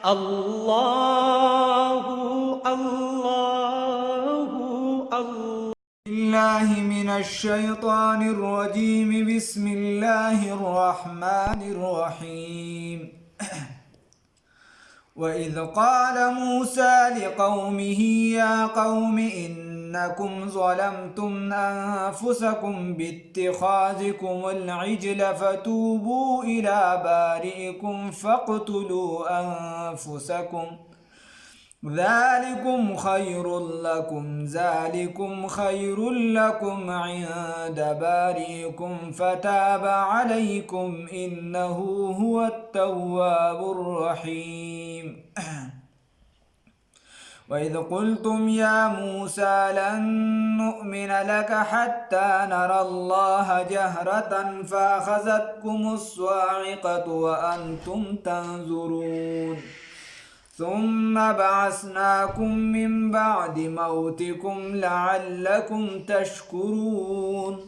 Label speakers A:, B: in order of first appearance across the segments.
A: الله الله الله.
B: بالله من الشيطان الرجيم. بسم الله الرحمن الرحيم. وإذ قال موسى لقومه يا قوم إنكم ظلمتم أنفسكم باتخاذكم العجل فتوبوا إلى بارئكم فاقتلوا أنفسكم ذلكم خير لكم عند بارئكم فتاب عليكم إنه هو التواب الرحيم. وإذ قلتم يا موسى لن نؤمن لك حتى نرى الله جهرة فأخذتكم الصاعقة وأنتم تنظرون ثم بعثناكم من بعد موتكم لعلكم تشكرون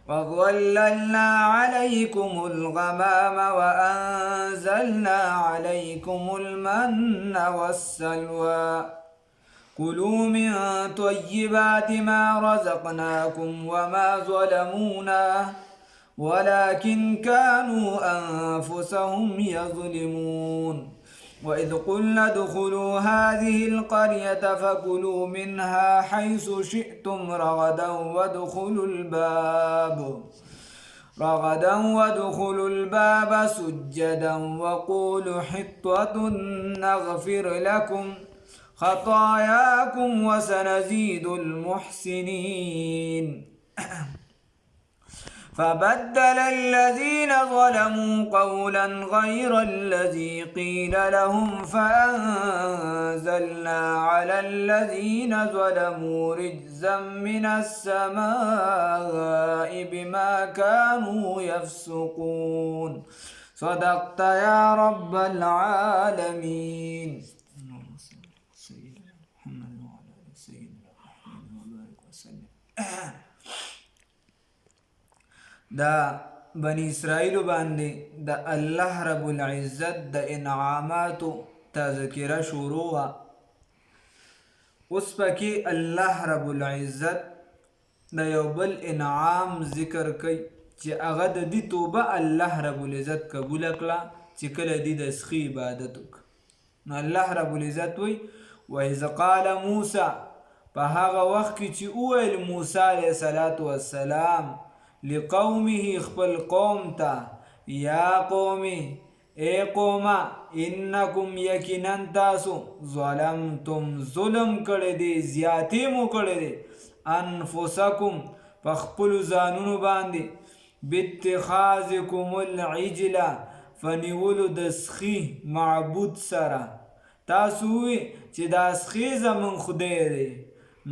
B: وظللنا عليكم الغمام وأنزلنا عليكم المن والسلوى كلوا من طيبات ما رزقناكم وما ظلمونا ولكن كانوا أنفسهم يظلمون. وإذ قلنا ادخلوا هذه القرية فكلوا منها حيث شئتم رغدا وادخلوا الباب سجدا وقولوا حطة نغفر لكم خطاياكم وسنزيد المحسنين. فبدل الذين ظلموا قولا غير الذي قيل لهم فأنزلنا على الذين ظلموا رجزا من السماء بما كانوا يفسقون. صدقت يا رب العالمين. اللهم صل على سيدنا محمد وعلى آل سيدنا محمد وبارك وسلم. دا بنی اسرائیل باندې د الله رب العزت د انعاماتو تذکره شروع وا. اوس پکې الله رب العزت د یو بل انعام ذکر کوي چې هغه د دې توبه الله رب العزت قبول کړه چې کله دې د سخی عبادت وکړه. نو الله رب العزت وی وإذ قال موسی، په هغه وخت کې چې وویل موسی علیه السلام لقومه خپل قوم ته یا قومي اے قوما انکم یقینا تاسو ظلمتم ظلم کړی دی زیاتی مو کړی دی انفسکم په خپلو ځانونو باندې باتخاذکم العجل فنیولو د سخي معبود سره. تاسو وی چې دا سخي زمون خدای دی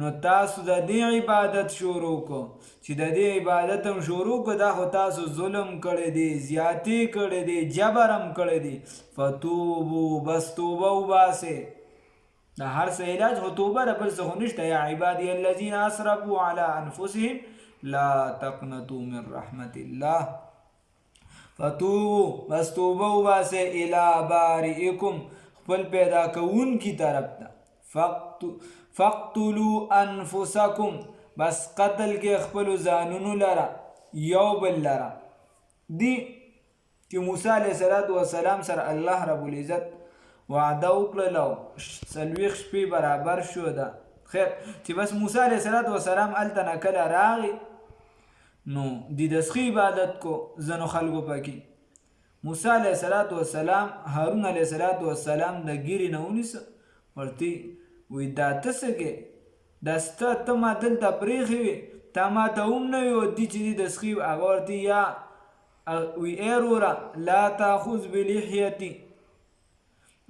B: نو تاسو د دې عبادت شروع کو چې د دې عبادت هم شروع کو دا خو تاسو ظلم کړی دی زیاتی کړی دی جبرم کړی دی. فتوبو بس توبه وباسئ. د هر څه علاج خو توبه ده بل څه خو نشته. یا عبادي الذین اسرفوا علی انفسهم لا تقنطوا من رحمت الله. فتوبو بس توبه وباسئ الی بارئکم خپل پیدا کوونکي طرف ته. فقتلوا انفسکم بس قتل کې خپلو ځانونو لره یو بل لره. دی چې موسی علیه السلام سره الله رب العزت وعده وکړله او 40 شپې برابر شو ده. خیر چې بس موسی علیه السلام هلته نه کله راغی نو د سخي عبادت کو ځینو خلکو پکې. موسی علیه السلام هارون علیه السلام د ګیرې نه ونیسه ورته وی دا ته څه کې دا ستا ته ما دلته پرېښې وې تا ما ته هم نه وي ودي چې دې د سخي هغه ورته یا وی ای وروره لا تاخذ بلحیتي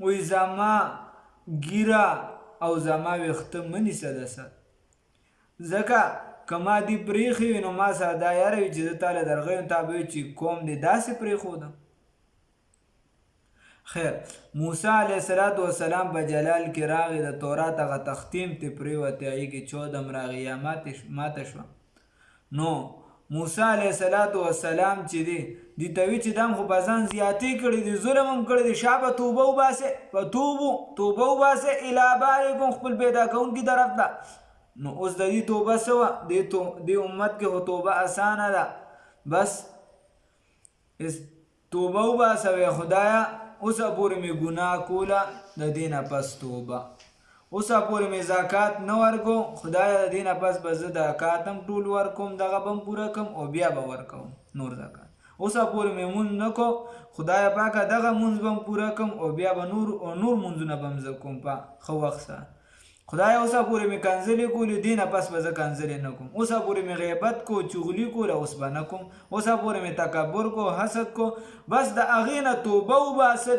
B: وی زما ګیره او زما ویښته مه نیسه د سر ځکه که ما دې پرېښې وي نو ما سره دا یاره وي چې زه تا له درغیم تا به وي چې کوم دې داسې پرېښودم. خیر موسی علیه السلام په جلال کې راغی د تورات هغه تختیم ته پرېوتې هغې کې 14 راغی یا ماته شوه. نو موسی علیه السلام چې دی ته وی چې دام خو په ځان زیاتې کړي دي ظلم هم کړی دی شابه توبه وباسئ توبه وباسئ الی بارئکم خپل پیدا کوونکي طرف ته. نو اوس د دې توبه څه وه دې امت کې خو توبه اسانه ده بس توبه وباسوې خدایه اوسه پورې مې ګناه کوله د دې نه پس توبه اوسه پورې مې زکات نه ورکو خدایه د دې نه پس به زه زکات هم ټول ورکوم دغه به هم پوره کوم او بیا به ورکوم نور زکات اوسه پورې مې مونځ نه کو خدایه پاکه دغه مونځ به هم پوره کوم او بیا به نور مونځونه به هم زه کوم په ښه وخت سره خدای اوسه پورې مې کنځلې کولې دې نه پس به زه کنځلې نه کوم اوسه پورې مې غیبت کو چغلي کوله اوس به نه کوم اوسه پورې مې تکبر کو حسد کو بس د هغې نه توبه وباسه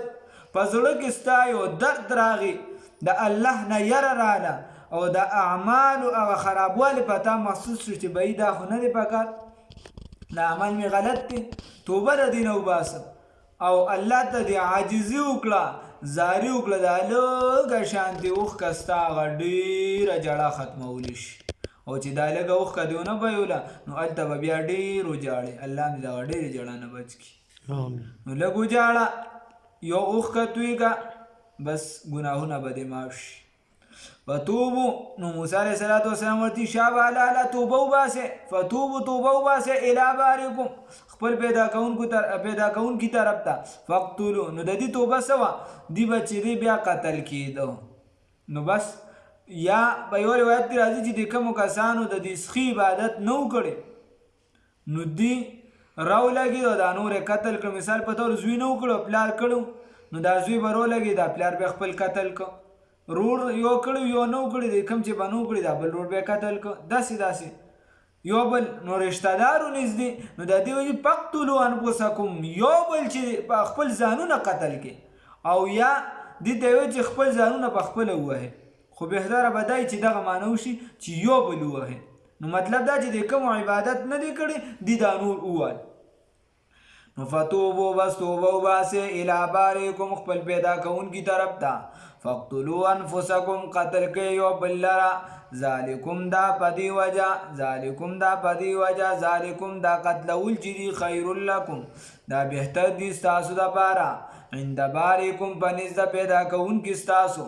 B: په زړه کې ستا یو درد راغی د الله نه یره راله او د اعمالو هغه خرابوالی په تا محسوس شو چې بهی دا خو نه دی پکار دا عمل مې غلط دی توبه د دې نه وباسه او الله ته دې عاجزي وکړه زاری وکړه دا لږه شانتې اوښکه ستا هغه ډېره جړه ختمولی شي او چې دا لږه اوښکه دې ونه بهیوله نو هلته به بیا ډېر وجاړې الله مې دغه ډېرې جړه نه بچ کړي نو لږ وجاړه یو اوښکه توی که بس ګناهونه به دې معاف شي فتوبو نو موسی علیه السلام ورته شابه الله توبه وباسئ فتوبو توبه وباسئ الی بارئکم خپل پیدا کوونکي طرف ته فقتلو نو د دې توبه څه وه دې به چې دی بیا قتل کېده نو بس یا په یو روایت کې راځي چې د کومو کسانو د دې سخي عبادت نه و کړی نو دې راولګېد او دا نور یې قتل کړ مثال په طور زوی نه و کړو پلار کړو نو دا زوی به راولګېد دا پلار به خپل قتل کړ رور یو کړی یو نه و کړی دی کوم چې به نه و کړی دا بل رور به یې قتل کړ داسې یو بل نو رشته دارو نږدې نو د دې وجې فقتلو انفسکم یو بل چې په خپل ځانونه قتل کې او یا دې ته وایي چې خپل ځانونه په خپله ووهئ خو بهتره به دا چې دغه معنی وشي چې یو بل ووهئ نو مطلب دا چې د کوم عبادت نه دی کړی دې دا نور ووال نو فتوبو بس توبه وباسئ الی بارئکم خپل پیدا کوونکي طرف ته فقتلوا انفسکم قتل کې یو بل لره ذالکم دا پدی وجه ذالکم دا قتلول چې دی خیر لکم دا بهتر دی ستاسو دپاره عند بارئکم په نزد پیدا کوونکي ستاسو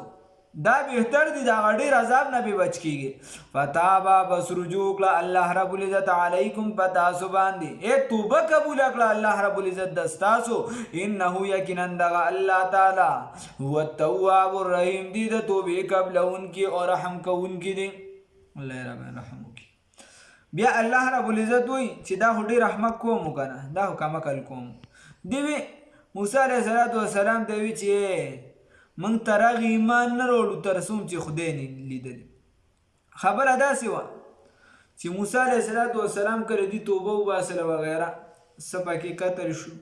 B: دا بهتر دی دا ډېر عذاب نه به بچ کیږي فتابا بس رجوع کړه الله رب العزت علیکم په تاسو باندې توبه قبول کړه الله رب العزت د ستاسو انه یقینا دغه الله تعالی هو التواب الرحیم دی د توبې قبلونکي او رحم کوونکي دی الله رب رحم وکړي بیا الله رب العزت وایي چې دا خو ډېر رحمت کوم کنه دا خو کم عقل کوم دی موسی علیه السلام ته وی چې موږ تر هغې ایمان نه راوړو تر څو چې خدای نه لیدلی خبره داسې وه چې موسی علیه السلام کله دې توبه وباسله وغیره څه پکې قتل شو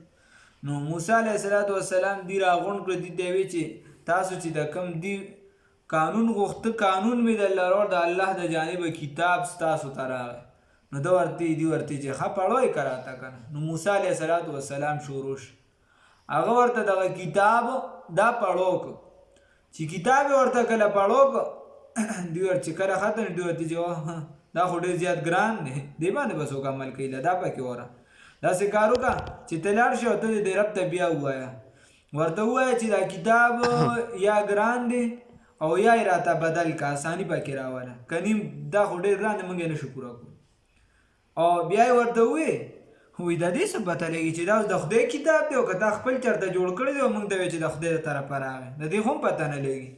B: نو موسی علیه السلام دې راغونډ کړه دې ته ویې چې تاسو چې د کوم دې قانون غوښته قانون مې درله راوړ د الله د جانبه کتاب ستاسو ته راغی نو ده ورته چې ښه پړوی که راته که نه نو موسی علیه السلام شروع شو هغه ورته دغه کتاب دا پړو که چې کتاب یې ورته کله پړو که دوی ورته چې کله ختم دوی ورته چې دا خو ډېر زیات ګران دی دې باندې به څوک عمل کوي دا پکې وره داسې کار وکړه چې ته لاړ شې او ته دې رب ته بیا ووایه ورته ووایه چې دا کتاب یا ګران دی او یا یې راته بدل که اساني پکې راوله که نیم دا خو ډېر ګران دی موږ یې نشو پوره کړو او بیا یې ورته ووایې وی د دې څه پته لګي چې دا اوس د خدای کتاب دی او که تا خپل چېرته جوړ کړی دی او موږ ته وایې چې د خدای د طرفه راغی د دې خو هم پته نه لګي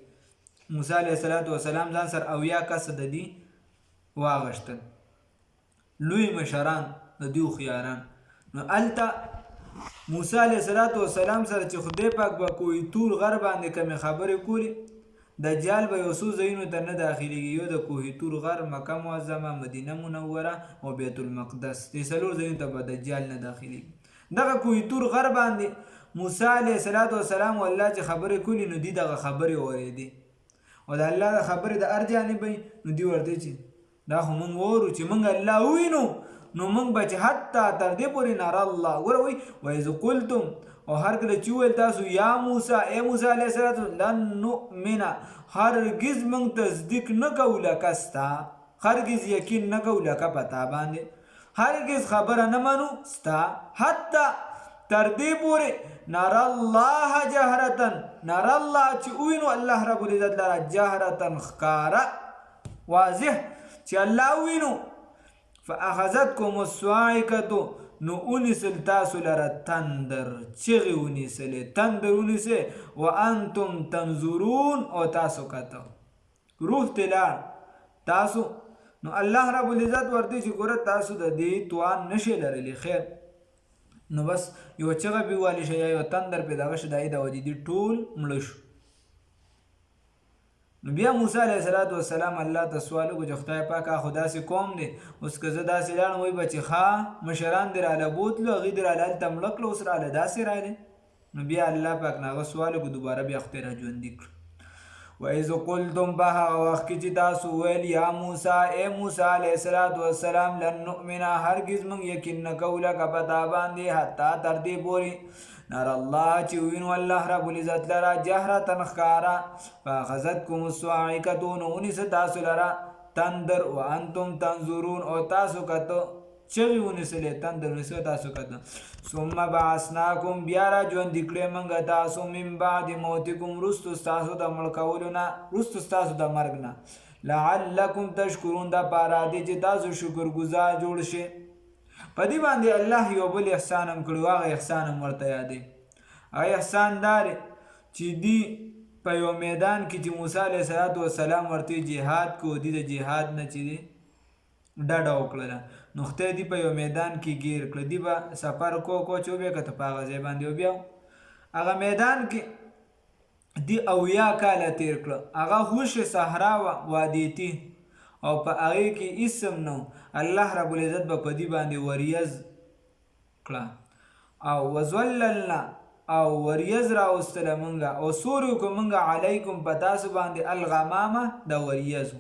B: موسی علیه السلام ځان سره اویا کسه د دې واغشتل لوی مشران د دې هوښیاران نو هلته موسی علیه السلام سره چې خدای پاک به کوی تور غر باندې کمې خبرې کولې دجال به یو څو ځایونو ته نه داخلېږي یو د کوه طور غر مکه معظمه مدینه منوره او بیت المقدس دې څلور ځایونو ته به دجال نه داخلېږي دغه کوه طور غر باندې موسی علیه السلام والله چې خبرې کولې نو دي دغه خبرې اورېدې او د الله د خبرې د هر جانب نو دي ورته چې دا خو موږ اورو چې موږ الله ووینو نو موږ به چې حتی تر دې پورې ناره الله ګوره وایي وایذ قلتم او هر کله چې وویل تاسو یا موسی ای موسی علیه السلام لن نؤمن هرگز موږ تصدیق نه کوو لکه ستا هرگز یقین نه کوو لکه په تا باندې هرگز خبره نه منو ستا حتی تر دې پورې نر الله جهرتن نر الله چې ووینو الله رب العزت لره جهرتن ښکاره واضح چې الله ووینو فاخذتکم الصاعقه نو ونیسل تاسو لره تندر چغې ونیسلې تندر ونیسې وانتم تنظرون او تاسو کته روح ته لاړ تاسو نو الله رب العزت ورته چې ګوره تاسو د دې توان نشئ لرلی خیر نو بس یو چغه بیوالی شي یا یو تندر په دغه شي دای د وجې ټول مړه شو نو بیا موسی علیه السلام الله ته سوال وکړ چې خدای پاک خدا سي کوم دی اوس که زه داسې لاړم وایي به چې ښه مشران دې راله بوتلو هغوی دې راله هلته مړه کړه اوس راله داسې رالی نو بیا الله پاک نه هغه سوال وکړو دوباره بیا خدای را ژوندي کړو وإذ قلتم په هغه وخت کې چې تاسو ویل یا موسی ای موسی علیه السلام لن نؤمن هرګز موږ یقین نه کوو لکه په تا باندې حتی تر دې پورې نر الله چې وینو الله رب العزت لره جهرتن ښکاره فاخذتکم الصاعقه نو ونیسه تاسو لره تندر وانتم تنظرون او تاسو کته چغې ونیسلې تندر ونیسه تاسو کته ثم بعثناکم بیا را ژوندي کړې موږ تاسو من بعد موتکم وروستو ستاسو د مړ کولو نه وروستو ستاسو د مرګ نه لعلکم تشکرون دا پاره دی چې تاسو شکر گزار جوړ شئ په دې باندې الله یو بل احسان هم کړی هغه احسان هم ورته یادوي هغه احسان دا دی چې دی په یو میدان کې چې موسی علیه السلام ورته جهاد کو دی د جهاد نه چې دی ډډه وکړله نو خدای دی په یو میدان کې ګیر کړه دی به سفر کو چې وبیا کته په هغه ځای باندې وبیا هغه میدان کې دی اویا کاله تیر کړه هغه هوش صحرا وادیتی او په هغې کې اسم نو الله رب العزت به په دې باندې وریځ کړه او وزوللنا او وریځ راوستله مونږه او سوري وکړو مونږه علیکم په تاسو باندې الغمامه د وریځو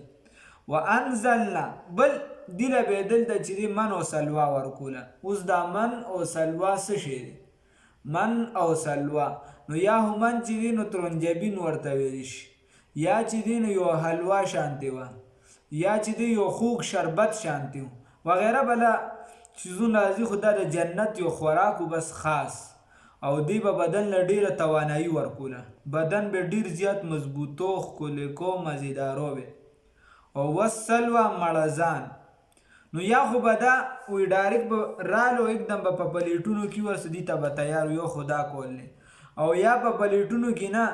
B: وانزلنا بل دې له به دلته چې دی من او سلوا ورکوله اوس دا من او سلوا څه شی دی من او سلوا نو یا هم چې دی نو ترنجبین ورته ویلی شي یا چې دی نو یو حلوا شانتې وه یا چې دی یو خوږ شربت شانتې و وغیره بله چیزونه راځي خو دا د جنت یو خوراک بس خاص او دی به بدن له ډېره توانایي ورکوله بدن به ډېر زیات مضبوطو ښکلېکو مزیدارو وی او وسلوه مړزان نو یا خو به دا وی ډایرکټ به رالو एकदम به په پلیټونو کې ورسه دي ته به تیار یو خدا کول او یا په پلیټونو کې نه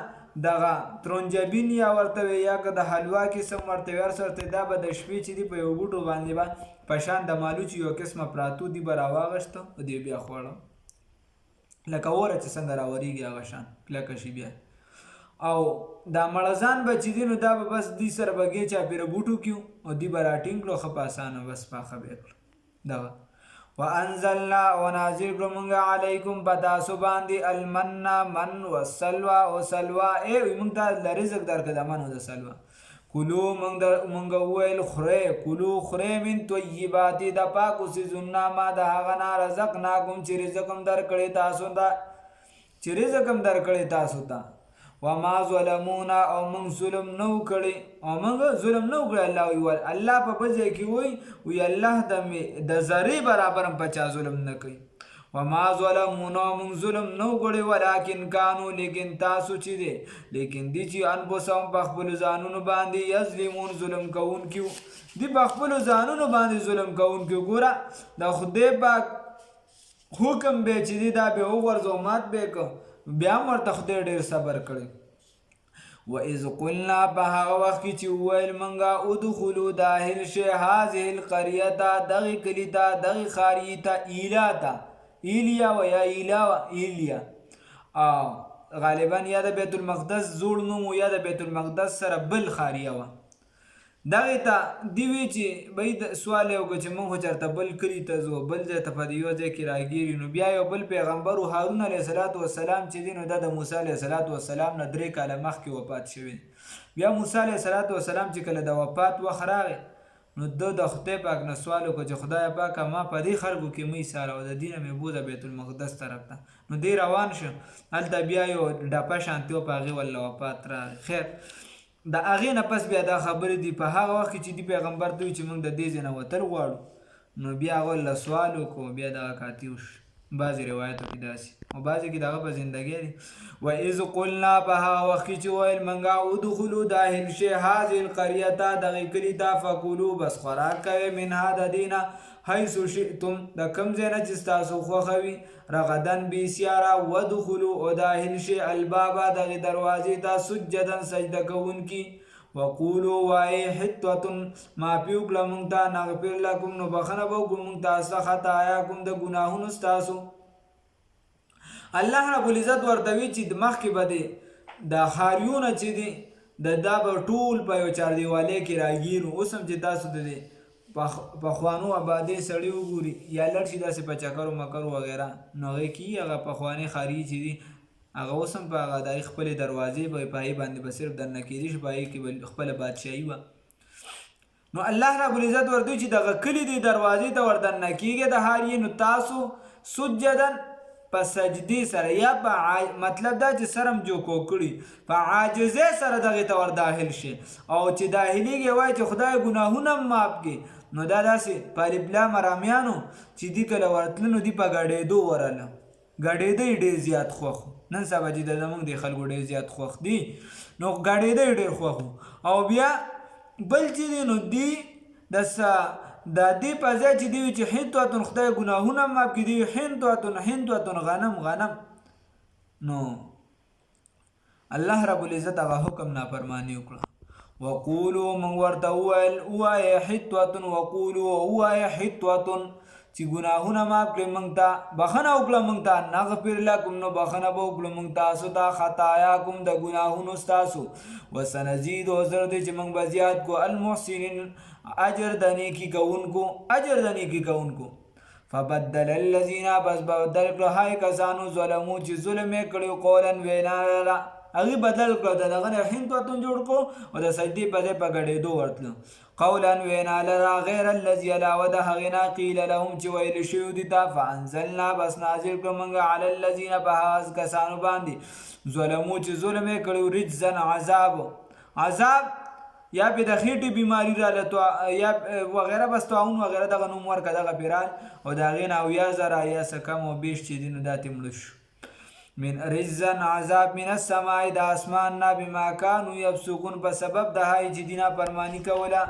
B: دغه ترنجبین یا ورته یا که د حلوا قسم ورته ورسرته دا به د شپې چې دی په یو بوټو باندې به په شان د مالو چې یو قسمه پراتو دي به راواغشته او دی بیا خوړه لکه اوره چې څنګه راورېږي هغه شان کلکه شي بیا او دا مړزان به چې دی نو دا به بس دی سره به ګې چاپېره بوټو کیو او دی به راټینګ کړو ښه په اسانه بس پاخه به یې کړو دغه وانزلنا ونازل کړو موږ علیکم په تاسو باندې المنا من والسلوا او سلوا ای موږ ته رزق درکړه د من او د سلوا کلو موږ وویل خورئ کلو خورئ من طیبات د پاکو څیزونه ما د هغه نه رزقناکم چې رزق هم درکړی تاسو ته چې رزق هم درکړی تاسو ته وما ظلمونا او موږ ظلم نو کړی او موږ ظلم نو کړی الله وی الله په بځای کې وی الله د ذرې برابر هم په چا ظلم نه کوي وما ظلمونا موږ ظلم نو کړی ولکن کانو لیکن تاسو چې دی لیکن دی چې انفسهم په خپلو ځانونو باندې یظلمون ظلم کوونکي دی په خپلو ځانونو باندې ظلم کوونکي ګوره د خدای پاک حکم به چې دی دا به وغورځو مات به کو بیا ورته خدای ډېر صبر کړی وإذ قلنا په هغه وخت کې چې وویل موږ ادخلوا داخل شئ هذه القریة دغې کلي ته دغې ښاري ته ایلا ته ایلیا و یا ایلیا او غالبا یا د بیت المقدس زوړ نوم و یا د بیت المقدس سره بل ښاریه وه دغې ته دې وی چې به سوال یې وکړو چې موږ خو چېرته بل کلي ته ځو بل ځای ته په دې یو ځای کې راګیر نو بیا یو بل پیغمبر و هارون علیه السلام چې دی نو دا د موسی علیه السلام نه 3 کاله مخکې وفات شوی بیا موسی علیه السلام چې کله د وفات وخت راغی نو د خدای پاک نه سوال وکړو چې خدای پاکه ما په دې خلکو کې مې ایساره او د دې نه مې بوځه بیت المقدس طرف ته نو دی روان شو هلته بیا یو ډپه شانتي و په هغې والله وفات راغی خیر د هغې نه پس بیا دا خبرې دي په هغه وخت کې چې دی پیغمبر ته وي چې موږ د دې ځای نه وتل غواړو نو بیا هغه له سوال وکړو بیا دغه کاتي وشو بعضې روایتو کې داسې او بعضې کې دغه په زندګۍ دی و اذ قلنا په هغه وخت کې چې ویل موږ ادخلو داخل شئ هذه القریة دغې کلي ته فکلو بس خوراک کوئ منها د دې نه حیث شئتم د کوم ځای نه چې ستاسو خوښه وي رغدن بېسیاره ودخلو او داخل شئ الباب دغې دروازې ته سجدا سجده کوونکي وقولو وایي حطة معافي وکړه موږ ته نغفر لکم نو بخښنه به وکړو موږ تاسو خطایاکم د ګناهونو ستاسو الله رب العزت ورته وي چې مخکې به دی د ښاریونه چې دي دا به ټول په یو چاردیوالۍ کې راګیرو اوس هم چې تاسو د دې پخوانو آبادۍ سړي وګوري یا لړ شي داسې په چکرو مکرو وغیره نو هغې کې هغه پخوانۍ ښاري چې دي هغه اوس هم په هغه د خپلې دروازې به په هغې باندې به صرف دننه کېدي شي په هغې کې به خپله بادشاهي وه نو الله رب العزت ورته وایي چې دغه کلي دی دروازې ته ور دننه کېږي د هر یې نو تاسو سجدن په سجدې سره یا په مطلب دا چې سر هم جوکو کړي په عاجزۍ سره دغې ته ور داخل شي او چې داخلېږي وایي چې خدای ګناهونه هم معاف کړي نو دا داسې په الفلا مرامیانو چې دي کله ورتله نو دي په ګډېدو ورله ګډېدی ډېر زیات خوښ نن سبا چې د زموږ د خلکو ډېر زیات خوښ دي نو ګډېدی ډېر خوښ او بیا بل چې دی نو دی د دې په ځای چې دی وي چې حنطة خدای ګناهونه معاف کړي دی حنطة غنم نو الله رب العزت هغه حکم نافرماني وکړه وقولو موږ ورته وویل ووایه حطة وقولو ووایه حطة چې ګناهونه معاف کړي موږ ته بخښنه وکړه موږ ته نغفر لکم نو بخښنه به وکړو موږ تاسو ته خطایاکم د ګناهونو ستاسو وسنزید او زر دی چې موږ به زیات کو المحسنین اجر د نیکي کوونکو فبدل الذین بس بدل کړه هغه کسانو ظلمو چې ظلم یې کړی قولا وینا هغې بدل کړه د دغه نه حنطة جوړ کړو او د سجدې په ځای په ګډېدو ورتلو قولا وینا لرا غیر الذي علاوه د هغې نه قیل لهم چې ویل شوي دي ته فانزلنا بس نازل کړو موږ علی الذین په هغه کسانو باندې ظلمو چې ظلم یې کړی رجزا عذاب یا په د خېټې بیماري راله یا وغیره بس طاعون وغیره دغه نوم ورکړه دغه پیرال او د هغې نه 8000 یا څه کم او بیش چې دي نو دا ترې مړه شو من رجزا عذاب من السماء د اسمان نه بما کانوا یفسقون په سبب د هغې چې دي نافرماني کوله